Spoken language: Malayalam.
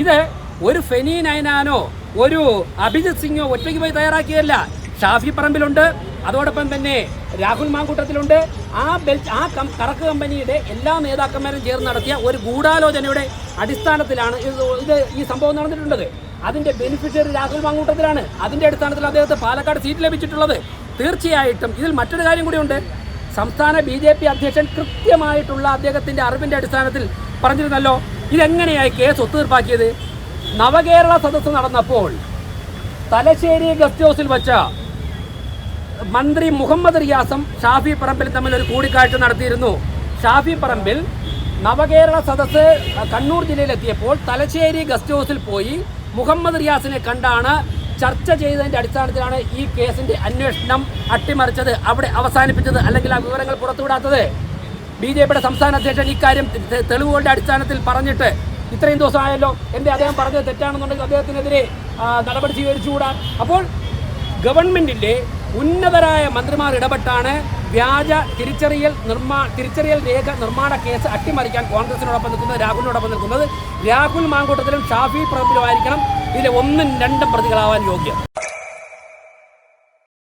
ഇത് ഒരു ഫെനി നൈനാനോ ഒരു അഭിജിത് സിംഗോ ഒറ്റയ്ക്ക് പോയി തയ്യാറാക്കിയതല്ല. ഷാഫി പറമ്പിലുണ്ട്, അതോടൊപ്പം തന്നെ രാഹുൽ മാങ്കൂട്ടത്തിലുണ്ട്. ആ കറക്ക് കമ്പനിയുടെ എല്ലാ നേതാക്കന്മാരും ചേർന്ന് നടത്തിയ ഒരു ഗൂഢാലോചനയുടെ അടിസ്ഥാനത്തിലാണ് ഈ സംഭവം നടന്നിട്ടുള്ളത്. അതിൻ്റെ ബെനിഫിഷ്യറി രാഹുൽ മാങ്കൂട്ടത്തിലാണ്. അതിൻ്റെ അടിസ്ഥാനത്തിൽ അദ്ദേഹത്തെ പാലക്കാട് സീറ്റ് ലഭിച്ചിട്ടുള്ളത്. തീർച്ചയായിട്ടും ഇതിൽ മറ്റൊരു കാര്യം കൂടിയുണ്ട്. സംസ്ഥാന BJP അധ്യക്ഷൻ കൃത്യമായിട്ടുള്ള അദ്ദേഹത്തിൻ്റെ അറിവിൻ്റെ അടിസ്ഥാനത്തിൽ പറഞ്ഞിരുന്നല്ലോ ഇതെങ്ങനെയായി കേസ് ഒത്തുതീർപ്പാക്കിയത്. നവകേരള സദസ്സ് നടന്നപ്പോൾ തലശ്ശേരി ഗസ്റ്റ് ഹൗസിൽ വെച്ച മന്ത്രി മുഹമ്മദ് റിയാസും ഷാഫി പറമ്പിൽ തമ്മിൽ ഒരു കൂടിക്കാഴ്ച നടത്തിയിരുന്നു. ഷാഫി പറമ്പിൽ നവകേരള സദസ്സ് കണ്ണൂർ ജില്ലയിലെത്തിയപ്പോൾ തലശ്ശേരി ഗസ്റ്റ് ഹൗസിൽ പോയി മുഹമ്മദ് റിയാസിനെ കണ്ടാണ് ചർച്ച ചെയ്തതിൻ്റെ അടിസ്ഥാനത്തിലാണ് ഈ കേസിൻ്റെ അന്വേഷണം അട്ടിമറിച്ചത്, അവിടെ അവസാനിപ്പിച്ചത്, അല്ലെങ്കിൽ ആ വിവരങ്ങൾ പുറത്തുവിടാത്തത്. BJPയുടെ സംസ്ഥാന അധ്യക്ഷൻ ഇക്കാര്യം തെളിവുകളുടെ അടിസ്ഥാനത്തിൽ പറഞ്ഞിട്ട് ഇത്രയും ദിവസമായല്ലോ. അദ്ദേഹം പറഞ്ഞത് തെറ്റാണെന്നുണ്ടെങ്കിൽ അദ്ദേഹത്തിനെതിരെ നടപടി സ്വീകരിച്ചുകൂടാ. അപ്പോൾ ഗവൺമെൻറ്റിൻ്റെ ഉന്നതരായ മന്ത്രിമാർ ഇടപെട്ടാണ് വ്യാജ തിരിച്ചറിയൽ രേഖ നിർമ്മാണ കേസ് അട്ടിമറിക്കാൻ കോൺഗ്രസിനോടൊപ്പം നിൽക്കുന്നത്, രാഹുലിനോടൊപ്പം നിൽക്കുന്നത്. രാഹുൽ മാങ്കൂട്ടത്തിലും ഷാഫി പറമ്പിലും ആയിരിക്കണം ഇതിലെ 1ഉം 2ഉം പ്രതികളാവാൻ യോഗ്യം.